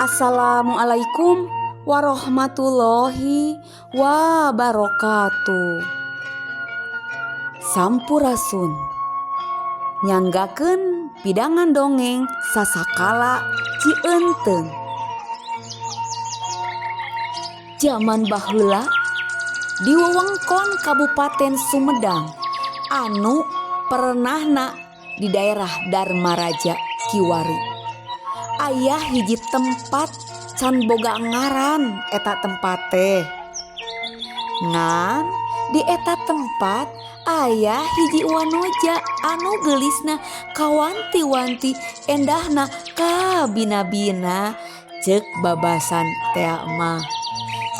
Assalamualaikum warahmatullahi wabarakatuh. Sampurasun nyanggakeun pidangan dongeng sasakala Cienteng. Zaman baheula di wewengkon Kabupaten Sumedang anu perenahna di daerah Dharmaraja Kiwari aya hiji tempat can boga ngaran eta tempat teh. Ngan di eta tempat aya hiji wanoja anu gelisna kawanti-wanti endahna kabina-bina cek babasan teh mah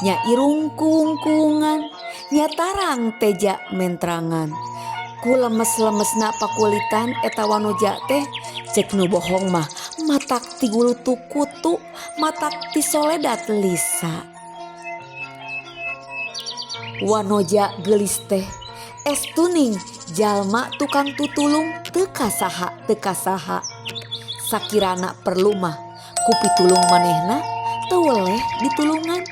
nya irung kungkungan nya tarang teja mentrangan ku lemes-lemesna pakulitan eta wanoja teh cek nu bohong mah matak ti gulutu kutu matak ti soledat lisa. Wanoja gelis teh estuning jalma tukang tutulung teu kasaha sakirana perlu mah ku pitulung manehna teu weleh ditulungan.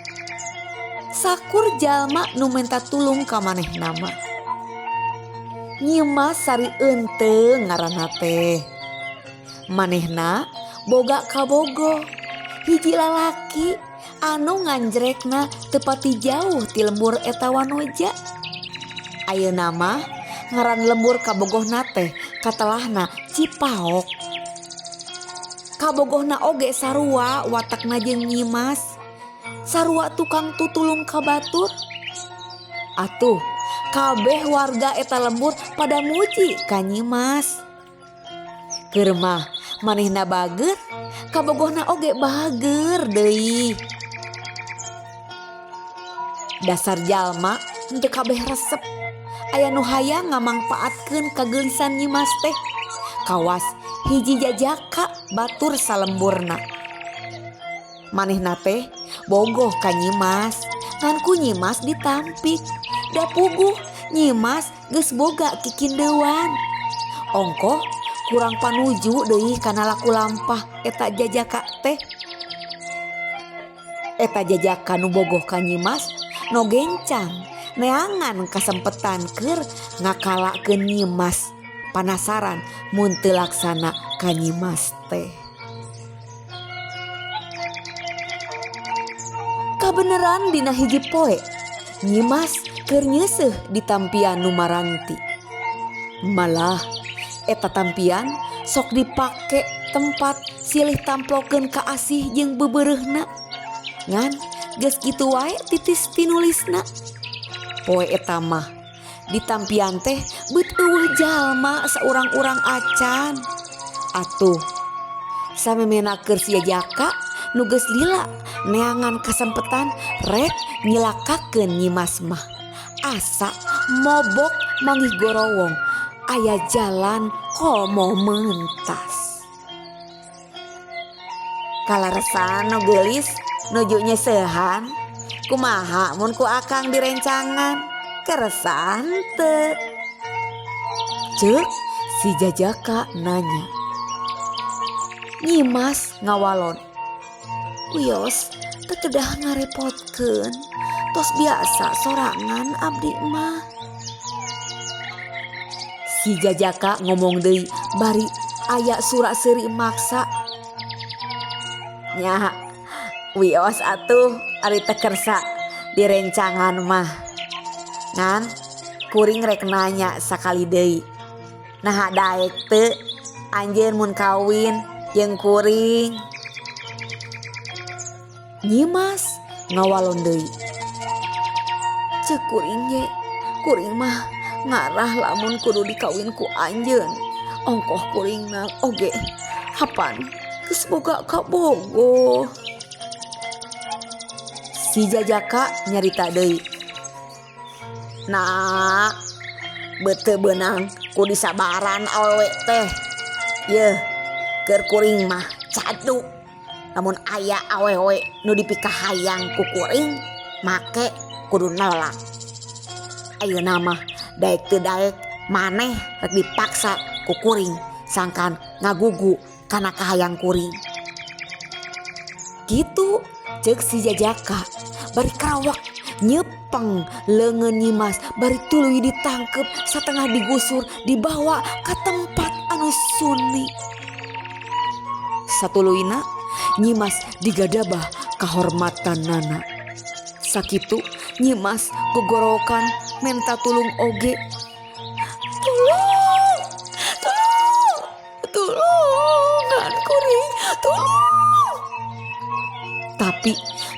Sakur jalma nu menta tulung ka manehna mah Nyimas sari eunteung ngaranna teh. Manehna boga kabogo hiji lalaki anu nganjrekna tepati jauh ti lembur eta wanoja. Ayeuna mah ngaran lembur kabogohna teh katelahna Cipaok. Kabogohna oge sarua watakna jeung Nyimas, sarua tukang tutulung ka batur. Atuh kabeh warga eta lembur pada muji ka Nyimas. Keur mah manehna bager, kabogohna oge bager deui. Dasar jalma henteu kabeh resep. Aya nu hayang ngamangpaatkeun kageulisan Nyimas teh. Kawas hiji jajaka batur salemburna. Manehna teh bogoh ka Nyimas, ngan ku Nyimas ditampik. Da puguh Nyimas geus boga kikindeuan. Ongkoh kurang panuju deui kana laku lampah eta jajaka teh. Eta jajaka nu bogoh ka Nyimas no gencang neangan kasempetan keur ngakalakeun Nyimas. Panasaran mun teu laksana ka Nyimas teh. Kabeneran dina hiji poe Nyimas keur nyeuseuh di tampian nu maranti. Malah eta tampian sok dipake tempat silih tamplokeun ka asih jeung beubeureuhna. Ngan geus kitu wae titis tinulisna. Poe eta mah di tampian teh beut eueuh jalma saurang-urang acan. Atuh samemena keur sia jaka nu geus lila neangan kasempetan rek nyilakakeun Nyimas mah. Asa mobok manggih gorowong aya jalan komo mentas. Kalaresan nu geulis nuju nyeseuhan kumaha mun ku akang direncangan keresan teu? Ceuk si jajaka nanya. Nyimas ngawalon, "Wios teu kedah ngarepotkeun, tos biasa sorangan abdi mah." Si jajaka ngomong deui bari aya sura seuri maksa. "Nya wios atuh ari teu kersa direncangan mah. Ngan kuring rek nanya sakali deui. Naha daek teu anjeun mun kawin jeung kuring?" Nyimas ngawalon deui. "Ceuk kuring ge, kuring mah ngarah lamun kudu dikawin ku anjeun. Ongkoh kuringna oge hapan geus boga kabogoh." Si jajaka nyarita deui. "Nah, beuteu beunang ku disabaran awewe teh. Yeuh, keur kuring mah cadu. Lamun aya awewe nu dipikahayang ku kuring, make kudu nolak. Ayeuna mah daek teu daek maneh rek dipaksa ku kuring sangkan ngagugu kana kahayang kuring. Gitu cek si Jajaka bari karawak nyepeng leungeun Nyi Mas bari tuluy ditangkep satengah digusur dibawa ke tempat anu sunyi. Satuluyna Nyi Mas digadabah kahormatanana. Sakitu Nyi Mas gogorokan menta tulung oge. Tulungan kuring, tulung. Tapi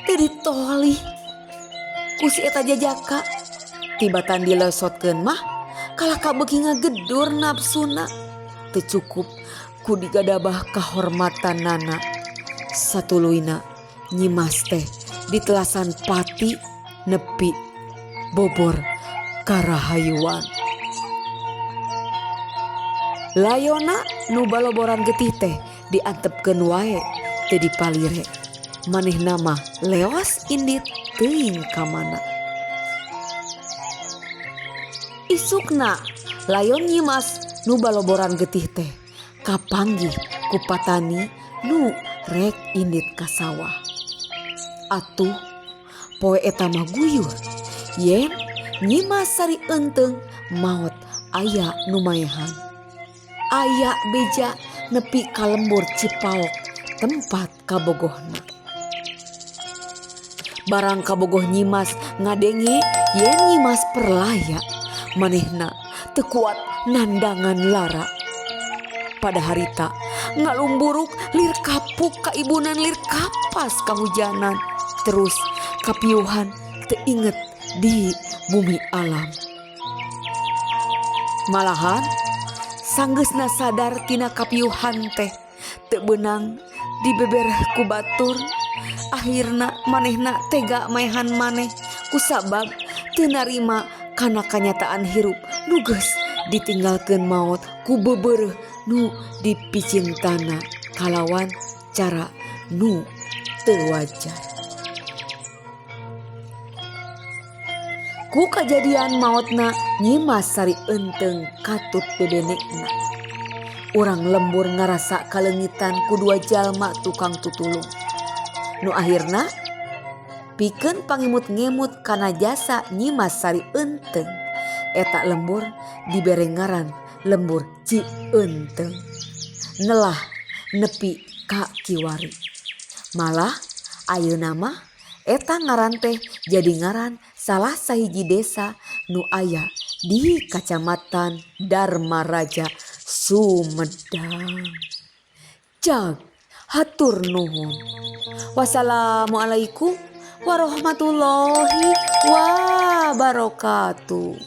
teu ditolih ku si eta Jajaka. Tibatan dilesotkeun mah kalah kabeuki ngagedur nafsuna. Teu cukup ku digadabah kahormatanana. Satuluyna Nyi Mas teh ditelasan pati nepi bobor karahayuan. Layona nu baloboran getih teh diantepkeun wae teu dipalire. Manehna mah leos indit teuing ka mana. Isukna layon Nyi Mas nu baloboran getih teh kapanggih ku patani nu rek indit ka sawah. Atuh poe eta mah guyur yen Nyi Mas sari enteung maot aya nu maehan. Aya beja nepi ka lembur Cipaok tempat kabogohna. Barang kabogoh Nyi Mas ngadenge yen Nyi Mas perlaya, manehna teu kuat nandangan lara. Pada harita ngalumburuk lir kapuk ka ibunan lir kapas kahujanan terus kapiuhan teu inget di bumi alam. Malahan sanggeusna sadar tina kapiuhan teh teu beunang dibebereh ku batur. Akhirna manehna tega maehan maneh kusabab teu narima kana kanyataan hirup nu geus ditinggalkeun maot ku bebeureuh nu dipicintana kalawan cara nu teu wajar. Ku kajadian maotna Nyi Mas sari enteung katut bebenekna. Urang lembur ngarasa kalengitan ku dua jalma tukang tutulung. Nu akhirna pikeun pangimut-ngimut kana jasa Nyi Mas sari enteung. Eta lembur dibere ngaran lembur Cienteung. Nelah nepi ka kiwari. Malah ayeuna mah eta ngaran teh jadi ngaran salah sahiji desa nu aya di Kacamatan Dharmaraja Sumedang. Jag hatur nuhun. Wassalamualaikum warahmatullahi wabarakatuh.